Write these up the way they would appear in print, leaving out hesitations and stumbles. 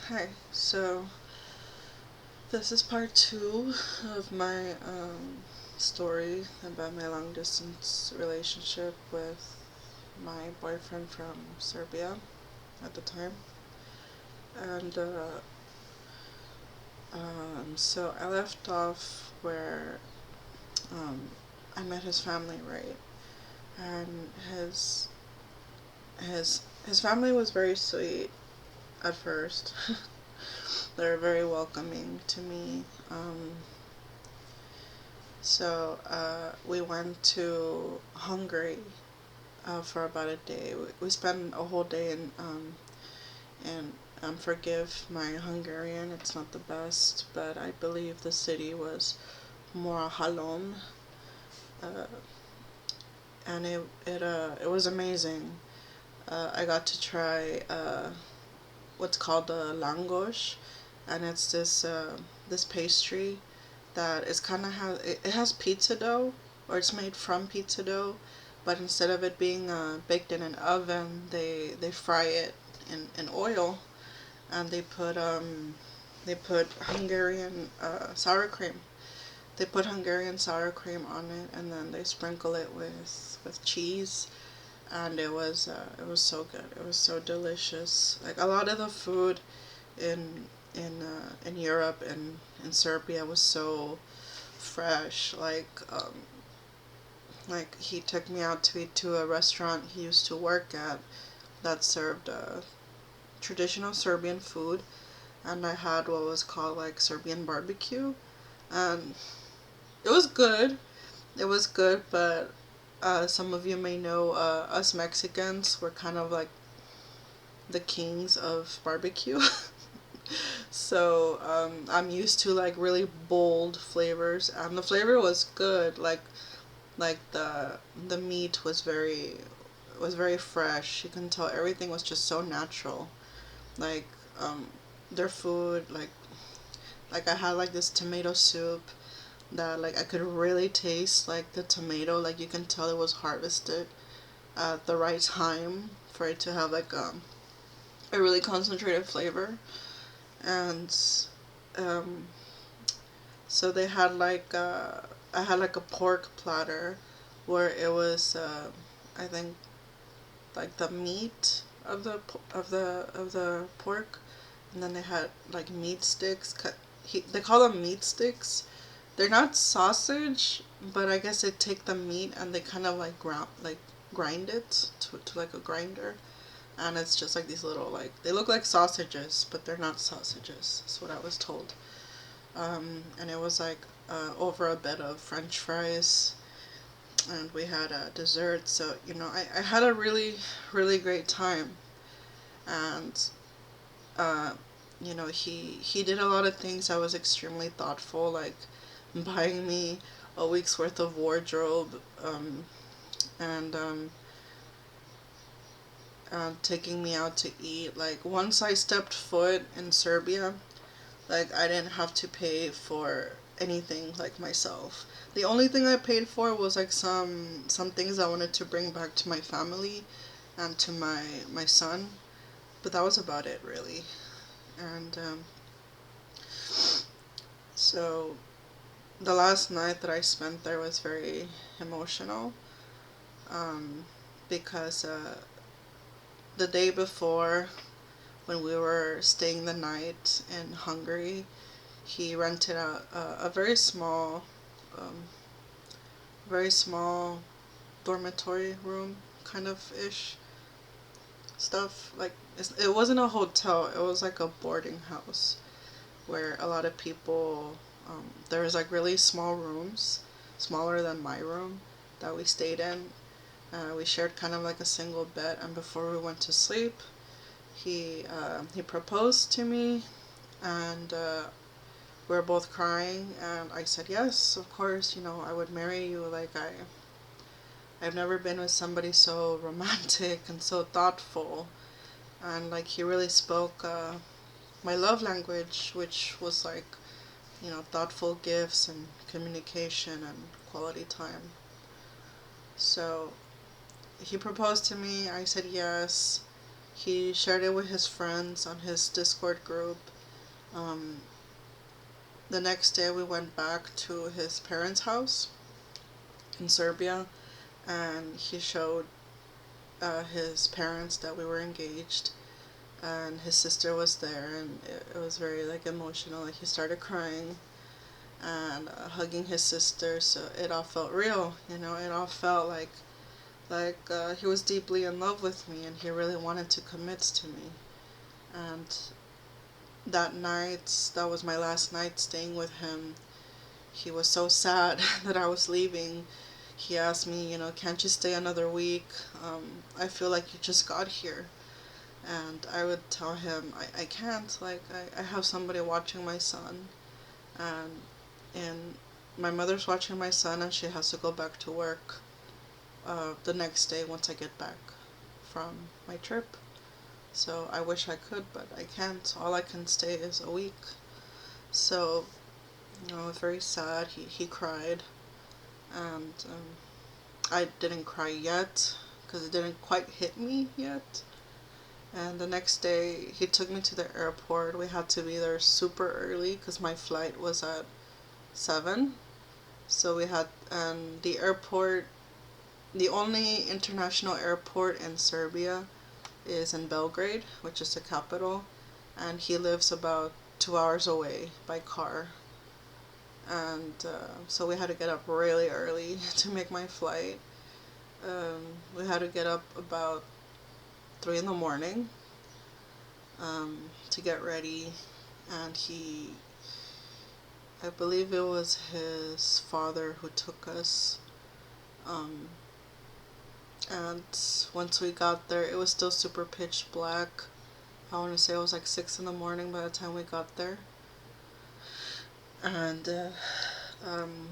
Hi, so this is part two of my story about my long distance relationship with my boyfriend from Serbia at the time. And so I left off where um, I met his family, right? And his family was very sweet at first. They were very welcoming to me. So we went to Hungary for about a day. We spent a whole day and forgive my Hungarian. It's not the best, but I believe the city was Morahalom, uh, and it was amazing. I got to try what's called the langos, and it's this pastry that is kind of it has pizza dough, or it's made from pizza dough, but instead of it being baked in an oven, they fry it in oil, and they put Hungarian sour cream. They put Hungarian sour cream on it, and then they sprinkle it with cheese, and it was so good. It was so delicious. Like a lot of the food in in Europe and in Serbia was so fresh. Like he took me out to eat to a restaurant he used to work at that served traditional Serbian food, and I had what was called like Serbian barbecue, and it was good. It was good, but some of you may know us Mexicans were kind of like the kings of barbecue. So I'm used to like really bold flavors, and the flavor was good. Like the meat was very fresh. You can tell everything was just so natural. Like um, their food, like I had like this tomato soup that like I could really taste like the tomato. Like you can tell it was harvested at the right time for it to have like a really concentrated flavor. And um, so they had like I had like a pork platter where it was I think like the meat of the pork, and then they had like meat sticks. They call them meat sticks. They're not sausage, but I guess they take the meat and they kind of like grind it to like a grinder, and it's just like these little like they look like sausages, but they're not sausages. That's what I was told. And it was like over a bed of French fries, and we had a dessert. So I had a really great time, and uh, he did a lot of things that was extremely thoughtful, like buying me a week's worth of wardrobe, and taking me out to eat. Like once I stepped foot in Serbia, like I didn't have to pay for anything like myself. The only thing I paid for was like some things I wanted to bring back to my family and to my son, but that was about it really. And so the last night that I spent there was very emotional, um, because the day before, when we were staying the night in Hungary, he rented out a um, very small dormitory room kind of ish stuff. Like it wasn't a hotel; it was like a boarding house where a lot of people. There was like really small rooms, smaller than my room, that we stayed in. We shared kind of like a single bed, and before we went to sleep, he proposed to me, and we were both crying, and I said yes, of course. I would marry you. Like I've never been with somebody so romantic and so thoughtful, and like he really spoke my love language, which was like thoughtful gifts and communication and quality time. So he proposed to me. I said yes. He shared it with his friends on his Discord group. Um, the next day we went back to his parents' house in Serbia, and he showed his parents that we were engaged, and his sister was there, and it was very like emotional. Like he started crying and hugging his sister, so it all felt real. It all felt like he was deeply in love with me, and he really wanted to commit to me. And that night, that was my last night staying with him. He was so sad that I was leaving. He asked me, can't you stay another week? I feel like you just got here. And I would tell him, I can't. Like, I have somebody watching my son. And my mother's watching my son, and she has to go back to work the next day once I get back from my trip. So I wish I could, but I can't. All I can stay is a week. So, I was very sad. He cried, and I didn't cry yet because it didn't quite hit me yet. And the next day, he took me to the airport. We had to be there super early because my flight was at 7. So we had, and the airport, the only international airport in Serbia is in Belgrade, which is the capital, and he lives about 2 hours away by car. And so we had to get up really early to make my flight. We had to get up about 3 in the morning to get ready, and I believe it was his father who took us. Um, and once we got there, it was still super pitch black. I want to say it was like 6 in the morning by the time we got there. And um,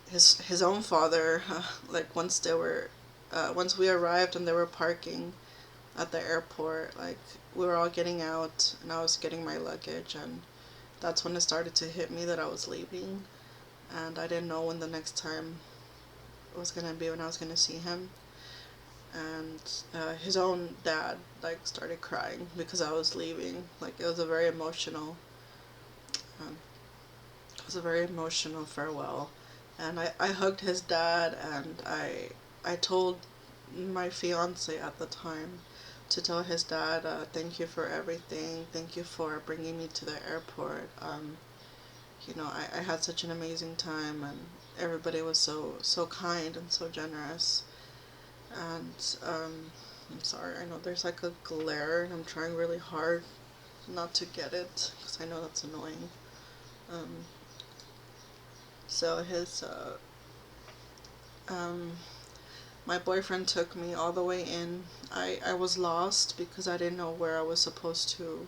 his own father, like once we arrived and they were parking at the airport, like we were all getting out, and I was getting my luggage, and that's when it started to hit me that I was leaving, and I didn't know when the next time it was gonna be, when I was gonna see him. And his own dad like started crying because I was leaving. Like it was a very emotional, um, it was a very emotional farewell, and I hugged his dad, and I told my fiance at the time to tell his dad, thank you for everything, thank you for bringing me to the airport. I had such an amazing time, and everybody was so kind and so generous. And I'm sorry, I know there's like a glare, and I'm trying really hard not to get it because I know that's annoying. Um, so his um, my boyfriend took me all the way in. I was lost because I didn't know where I was supposed to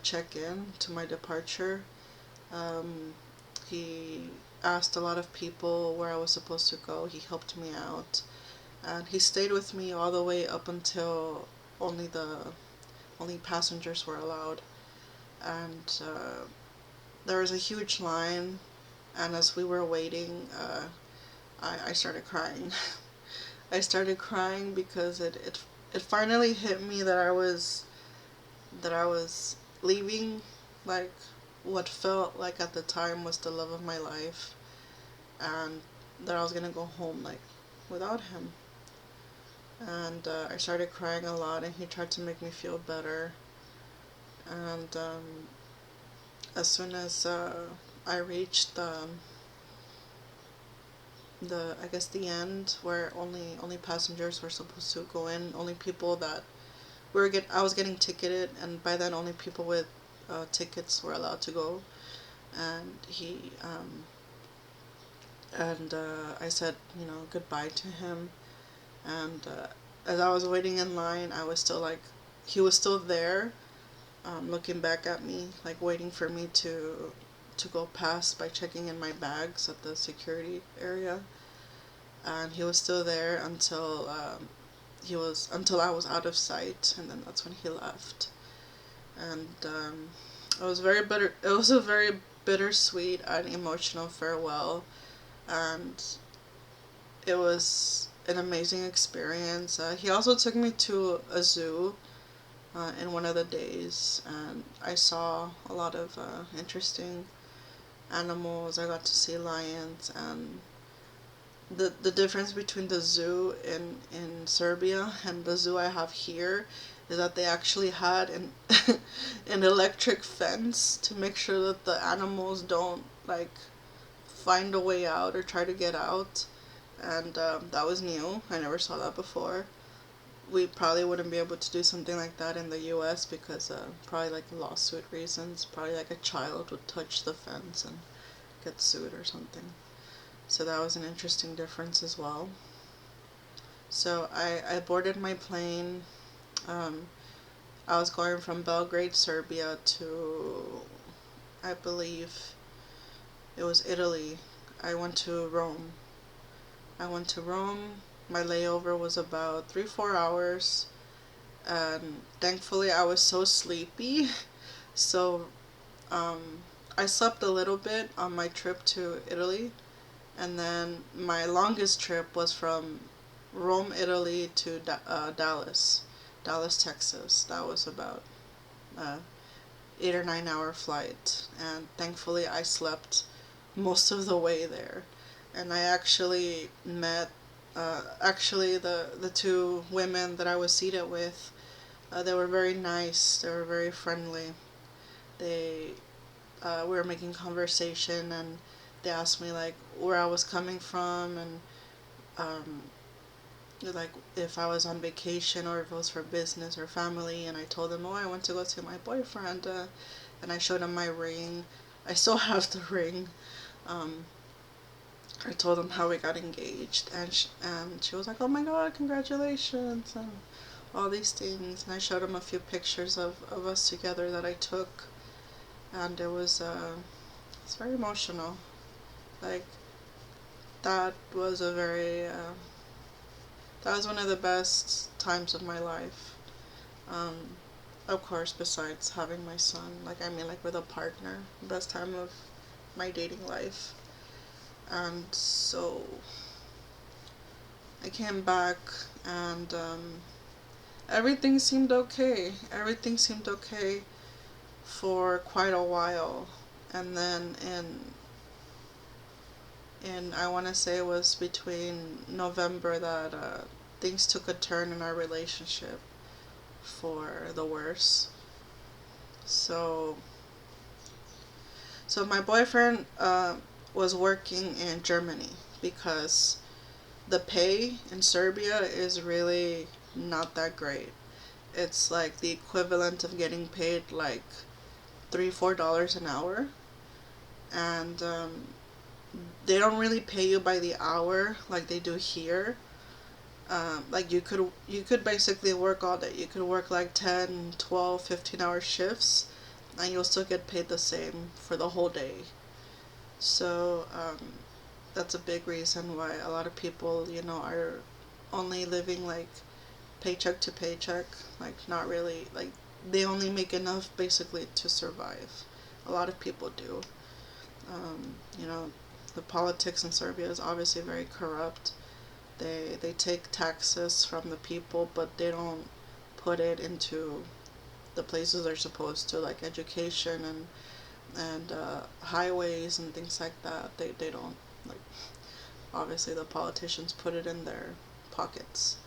check in to my departure. Um, he asked a lot of people where I was supposed to go. He helped me out, and he stayed with me all the way up until only the only passengers were allowed. And there was a huge line, and as we were waiting, I started crying. I started crying because it finally hit me that I was leaving, like what felt like at the time was the love of my life, and that I was gonna go home like without him. And I started crying a lot, and he tried to make me feel better. And as soon as I reached the I guess the end where only passengers were supposed to go in, only people that I was getting ticketed, and by then only people with tickets were allowed to go. And I said, goodbye to him. And as I was waiting in line, I was still like, he was still there, looking back at me, like waiting for me to go past by checking in my bags at the security area. And he was still there until I was out of sight, and then that's when he left. And it was very bitter. It was a very bittersweet and emotional farewell, and it was an amazing experience. He also took me to a zoo, in one of the days, and I saw a lot of interesting animals. I got to see lions, and the difference between the zoo in Serbia and the zoo I have here is that they actually had an an electric fence to make sure that the animals don't like find a way out or try to get out, and that was new. I never saw that before. We probably wouldn't be able to do something like that in the U.S. because probably like lawsuit reasons. Probably like a child would touch the fence and get sued or something. So that was an interesting difference as well. So I boarded my plane. Um, I was going from Belgrade, Serbia to, I believe it was Italy. I went to Rome. I went to Rome. My layover was about 3-4 hours, and thankfully I was so sleepy. So um, I slept a little bit on my trip to Italy, and then my longest trip was from Rome, Italy to Dallas, Texas. That was about a 8 or 9 hour flight, and thankfully I slept most of the way there. And I actually met, actually the two women that I was seated with. They were very nice. They were very friendly. They we were making conversation, and they asked me like where I was coming from, and um, like if I was on vacation or if it was for business or family. And I told them, oh, I went to go see my boyfriend, and I showed him my ring. I still have the ring. Um, I told them how we got engaged, and she was like, oh my god, congratulations, and all these things. And I showed him a few pictures of us together that I took, and it's very emotional. Like, that was a very, that was one of the best times of my life. Um, of course, besides having my son, like, I mean, like, with a partner, best time of my dating life. And so I came back, and everything seemed okay. Everything seemed okay for quite a while. And then in I want to say it was between November that things took a turn in our relationship for the worse. So my boyfriend was working in Germany because the pay in Serbia is really not that great. It's like the equivalent of getting paid like $3-4 an hour, and they don't really pay you by the hour like they do here. Like you could basically work all day. You could work like 10, 12, 15 hour shifts, and you'll still get paid the same for the whole day. So that's a big reason why a lot of people, are only living like paycheck to paycheck, like not really like they only make enough basically to survive. A lot of people do. Um, you know, the politics in Serbia is obviously very corrupt. They take taxes from the people, but they don't put it into the places they're supposed to, like education and highways and things like that. They don't like. Obviously, the politicians put it in their pockets,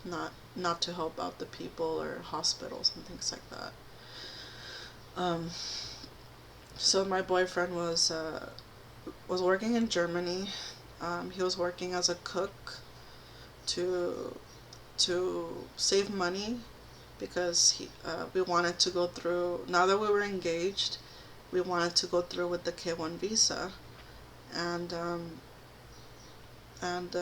not to help out the people or hospitals and things like that. Um, so my boyfriend was working in Germany. He was working as a cook to save money because we wanted to go through, now that we were engaged, we wanted to go through with the K1 visa. And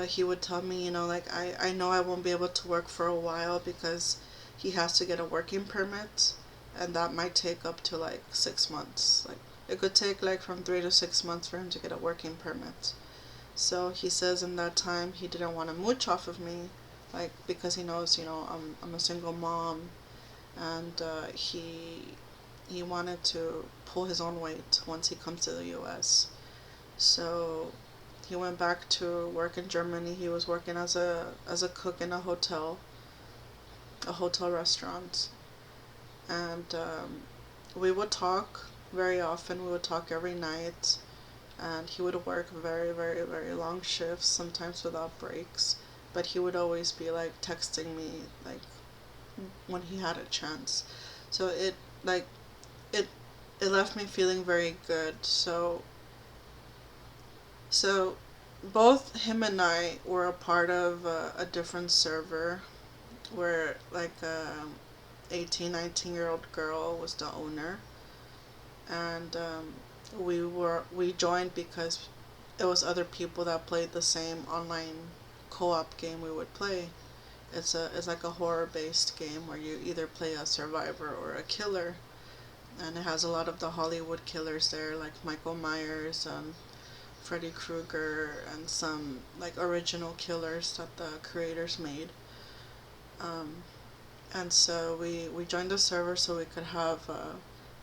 he would tell me, like, I know I won't be able to work for a while because he has to get a working permit, and that might take up to like 6 months. Like, it could take like from 3 to 6 months for him to get a working permit. So he says in that time he didn't want to mooch off of me, like, because he knows, I'm a single mom, and he wanted to pull his own weight once he comes to the U.S. So he went back to work in Germany. He was working as a cook in a hotel restaurant, and we would talk very often. We would talk every night, and he would work very, very, very long shifts, sometimes without breaks. But he would always be like texting me like when he had a chance. So like it it left me feeling very good. So both him and I were a part of a different server where like a 18, 19-year-old girl was the owner, and we joined because it was other people that played the same online co-op game we would play. It's like a horror based game where you either play a survivor or a killer, and it has a lot of the Hollywood killers there, like Michael Myers, Freddy Krueger, and some like original killers that the creators made. Um, and so we joined the server so we could have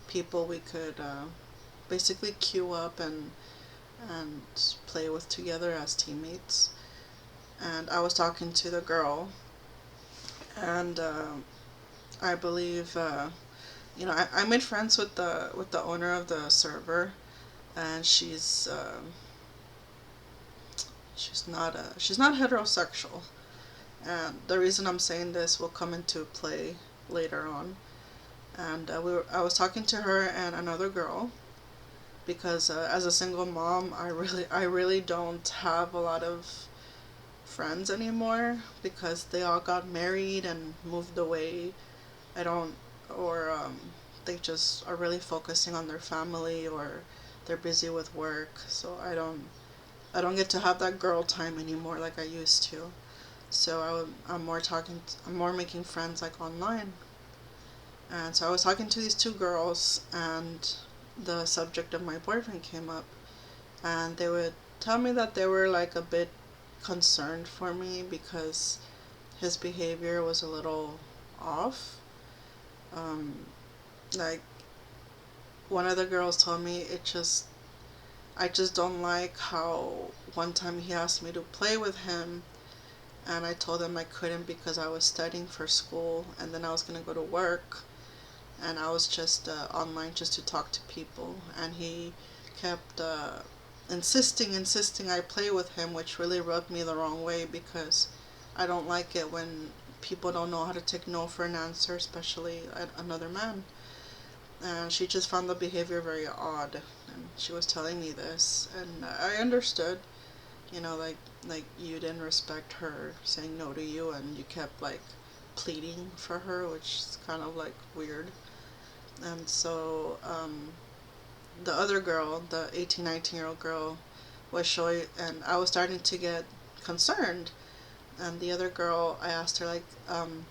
people we could basically queue up and play with together as teammates. And I was talking to the girl, and I believe I made friends with the owner of the server, and she's not heterosexual. And the reason I'm saying this will come into play later on. And I was talking to her and another girl because as a single mom, I really don't have a lot of friends anymore because they all got married and moved away. I don't or they just are really focusing on their family, or they're busy with work. So I don't get to have that girl time anymore like I used to. So I'm more making friends like online. And so I was talking to these two girls, and the subject of my boyfriend came up, and they would tell me that they were like a bit concerned for me because his behavior was a little off. Um, like one of the girls told me I just don't like how one time he asked me to play with him, and I told him I couldn't because I was studying for school, and then I was gonna go to work, and I was just online just to talk to people, and he kept insisting I play with him, which really rubbed me the wrong way because I don't like it when people don't know how to take no for an answer, especially another man. And she just found the behavior very odd, and she was telling me this, and I understood, like you didn't respect her saying no to you, and you kept like pleading for her, which is kind of like weird. And so the other girl, the 18, 19-year-old girl, was showing, and I was starting to get concerned. And the other girl, I asked her, like,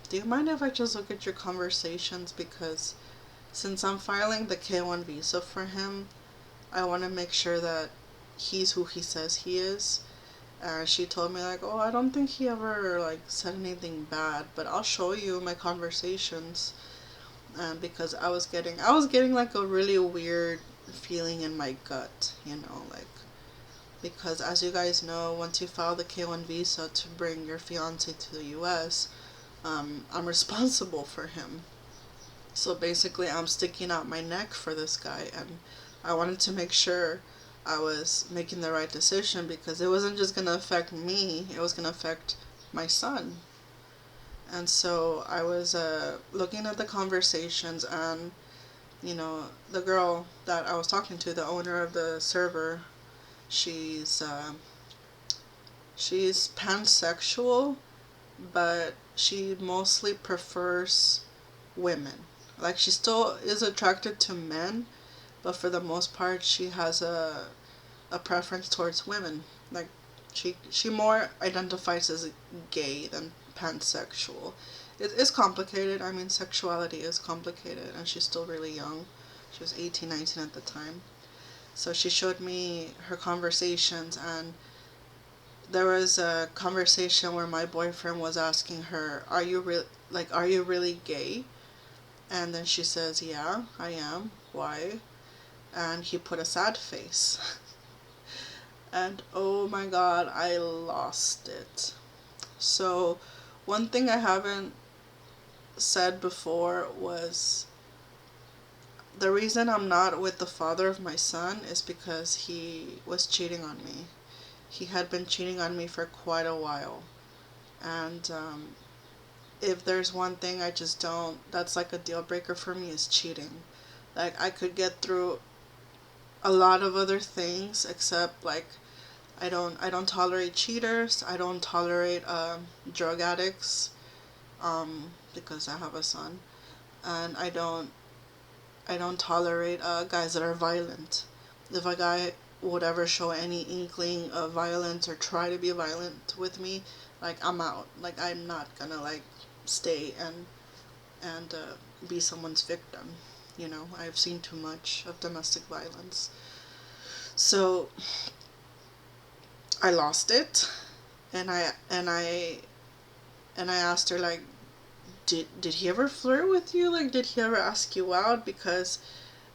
do you mind if I just look at your conversations? Because since I'm filing the K1 visa for him, I want to make sure that he's who he says he is. And she told me, like, oh, I don't think he ever, like, said anything bad, but I'll show you my conversations. Because I was getting like a really weird feeling in my gut, like, because as you guys know, once you file the K1 visa to bring your fiance to the US, I'm responsible for him. So basically, I'm sticking out my neck for this guy, and I wanted to make sure I was making the right decision because it wasn't just going to affect me, it was going to affect my son. And so I was looking at the conversations, and the girl that I was talking to, the owner of the server, she's she's pansexual, but she mostly prefers women. Like she still is attracted to men, but for the most part, she has a preference towards women. Like she more identifies as gay than pansexual. It's complicated. I mean, sexuality is complicated, and she's still really young. She was 18, 19 at the time. So she showed me her conversations, and there was a conversation where my boyfriend was asking her, are you really gay?" And then she says, "Yeah, I am. Why?" And he put a sad face. And oh my god, I lost it. So, one thing I haven't said before was the reason I'm not with the father of my son is because he was cheating on me. He had been cheating on me for quite a while. And if there's one thing I just don't, that's like a deal breaker for me, is cheating. Like, I could get through a lot of other things except like I don't tolerate cheaters. I don't tolerate drug addicts because I have a son, and I don't tolerate guys that are violent. If a guy would ever show any inkling of violence or try to be violent with me, like, I'm out. Like, I'm not gonna like stay and be someone's victim. I've seen too much of domestic violence. So I lost it, and I asked her, like, did he ever flirt with you? Like, did he ever ask you out? Because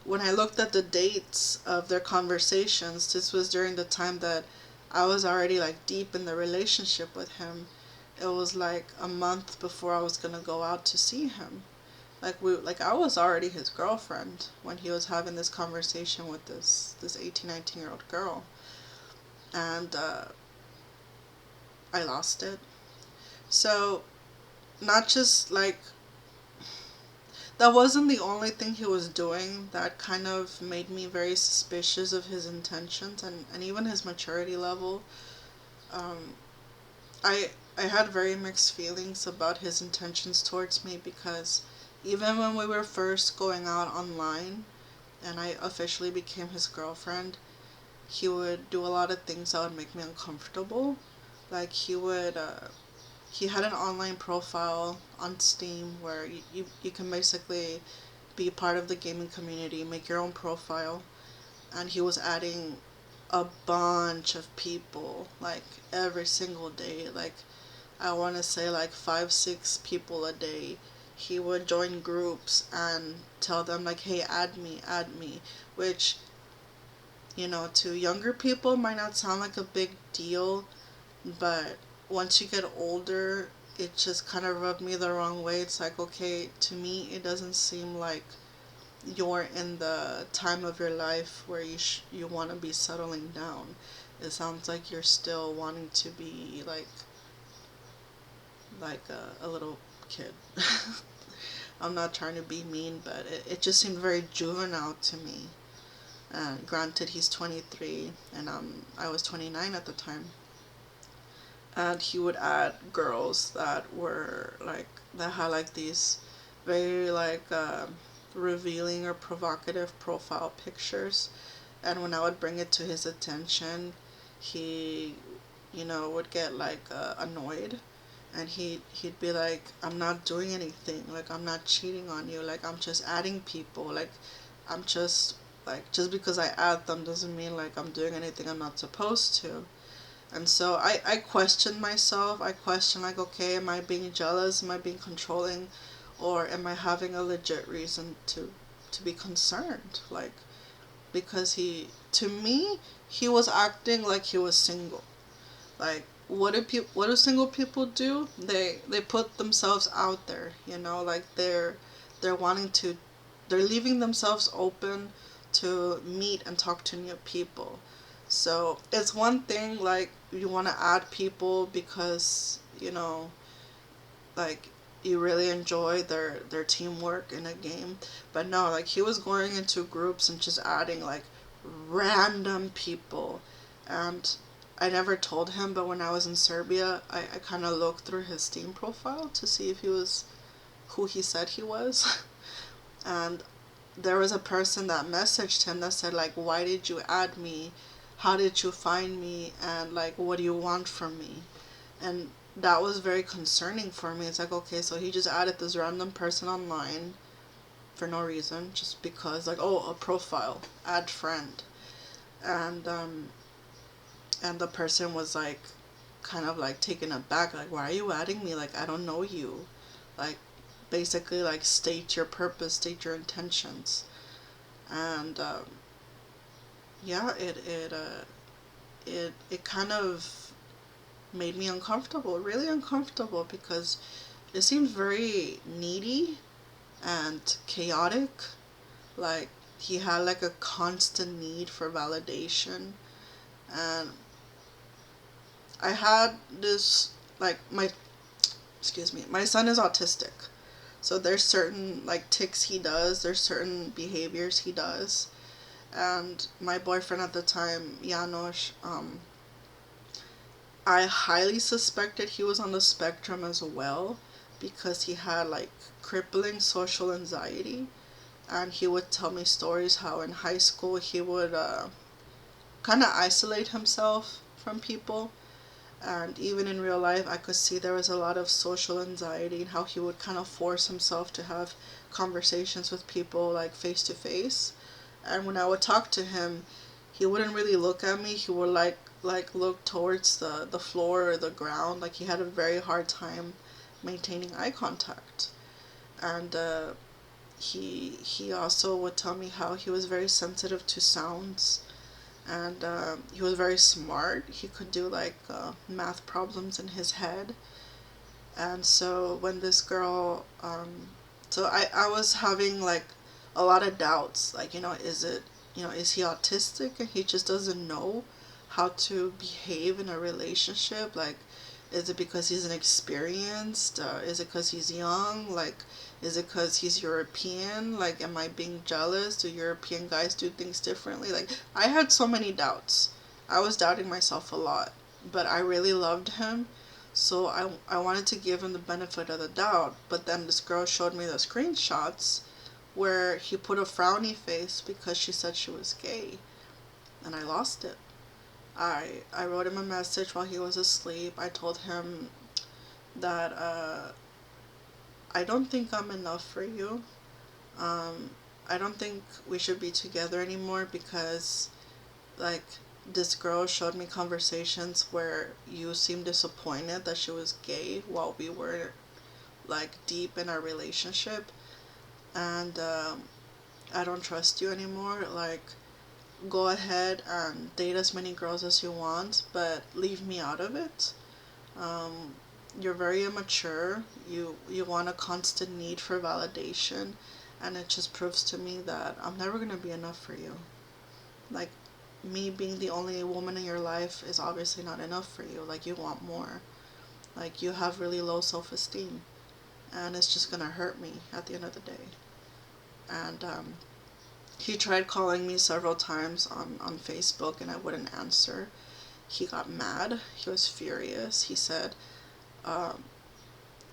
when I looked at the dates of their conversations, this was during the time that I was already like deep in the relationship with him. It was like a month before I was gonna go out to see him. Like I was already his girlfriend when he was having this conversation with this 18, 19-year-old girl, and I lost it. So, not just like, that wasn't the only thing he was doing that kind of made me very suspicious of his intentions, and even his maturity level. Um, I had very mixed feelings about his intentions towards me, because even when we were first going out online and I officially became his girlfriend, he would do a lot of things that would make me uncomfortable. Like, he had an online profile on Steam where you can basically be part of the gaming community, make your own profile, and he was adding a bunch of people, like, every single day. Like, I want to say like 5, 6 people a day. He would join groups and tell them, like, hey, add me, which, to younger people might not sound like a big deal, but once you get older, it just kind of rubbed me the wrong way. It's like, okay, to me, it doesn't seem like you're in the time of your life where you want to be settling down. It sounds like you're still wanting to be like a little kid. I'm not trying to be mean, but it just seemed very juvenile to me. And granted, he's 23, and I was 29 at the time. And he would add girls that were like, that had like these very like revealing or provocative profile pictures. And when I would bring it to his attention, he, would get like annoyed, and he'd be like, I'm not doing anything, like, I'm not cheating on you, like, I'm just adding people, like, I'm just, like, just because I add them doesn't mean like I'm doing anything I'm not supposed to. And so I question myself. I question, like, okay, am I being jealous, am I being controlling, or am I having a legit reason to be concerned? Like, because to me, he was acting like he was single. Like, what do single people do? They put themselves out there, like, they're wanting to, they're leaving themselves open to meet and talk to new people. So it's one thing, like, you want to add people because, like, you really enjoy their teamwork in a game. But no, like, he was going into groups and just adding like random people. And I never told him, but when I was in Serbia, I kind of looked through his Steam profile to see if he was who he said he was. And there was a person that messaged him that said, like, why did you add me? How did you find me? And, like, what do you want from me? And that was very concerning for me. It's like, okay, so he just added this random person online for no reason, just because, like, oh, a profile, add friend. And the person was like, kind of like taken aback, like, why are you adding me? Like, I don't know you. Like, basically, like, state your purpose, state your intentions. And yeah, it kind of made me uncomfortable, really uncomfortable, because it seemed very needy and chaotic. Like, he had like a constant need for validation. And I had this, like, excuse me, my son is autistic. So there's certain like tics he does, there's certain behaviors he does. And my boyfriend at the time, Janos, I highly suspected he was on the spectrum as well, because he had like crippling social anxiety. And he would tell me stories how in high school he would kind of isolate himself from people. And even in real life, I could see there was a lot of social anxiety and how he would kind of force himself to have conversations with people like face to face. And when I would talk to him, he wouldn't really look at me. He would like look towards the floor or the ground. Like, he had a very hard time maintaining eye contact. And he also would tell me how he was very sensitive to sounds. And he was very smart. He could do like math problems in his head. And so when this girl, so I was having like a lot of doubts, like, is it, is he autistic and he just doesn't know how to behave in a relationship? Like, is it because he's inexperienced? Is it because he's young? Like, is it because he's European? Like, am I being jealous? Do European guys do things differently? Like, I had so many doubts. I was doubting myself a lot, but I really loved him. So I wanted to give him the benefit of the doubt. But then this girl showed me the screenshots where he put a frowny face because she said she was gay. And I lost it. I wrote him a message while he was asleep. I told him that I don't think I'm enough for you. I don't think we should be together anymore because, like, this girl showed me conversations where you seemed disappointed that she was gay while we were, like, deep in our relationship. And I don't trust you anymore. Like, go ahead and date as many girls as you want, but leave me out of it. Um, you're very immature. You want a constant need for validation, and it just proves to me that I'm never gonna be enough for you. Like, me being the only woman in your life is obviously not enough for you. Like, you want more. Like, you have really low self-esteem, and it's just gonna hurt me at the end of the day. And he tried calling me several times on Facebook, and I wouldn't answer. He got mad. He was furious. He said, um,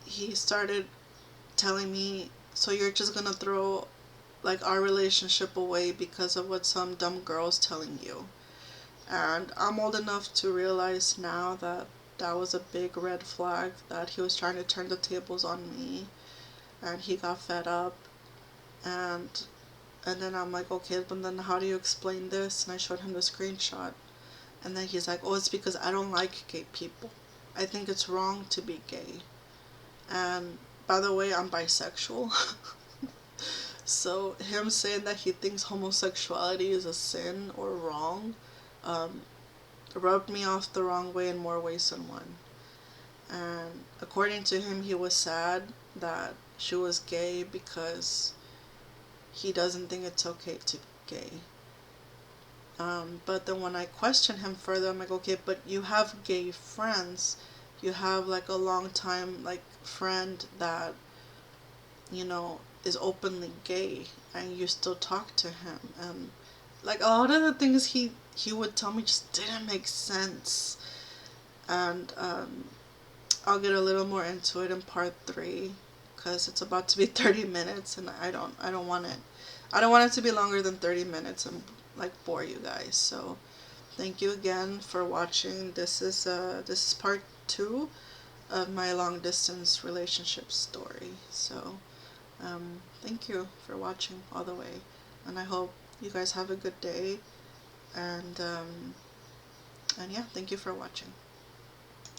he started telling me, so you're just gonna throw like our relationship away because of what some dumb girl's telling you. And I'm old enough to realize now that that was a big red flag, that he was trying to turn the tables on me, and he got fed up. And and then I'm like, okay, but then how do you explain this? And I showed him the screenshot. And then he's like, oh, it's because I don't like gay people. I think it's wrong to be gay. And by the way, I'm bisexual. So him saying that he thinks homosexuality is a sin or wrong, um, rubbed me off the wrong way in more ways than one. And according to him, he was sad that she was gay because he doesn't think it's okay to be gay. But then when I question him further, I'm like, okay, but you have gay friends. You have like a long time like friend that, is openly gay, and you still talk to him. And like a lot of the things he would tell me just didn't make sense. And I'll get a little more into it in part 3, because it's about to be 30 minutes, and I don't want it to be longer than 30 minutes and like bore you guys. So thank you again for watching. This is part 2 of my long distance relationship story. So thank you for watching all the way, and I hope you guys have a good day. And yeah, thank you for watching.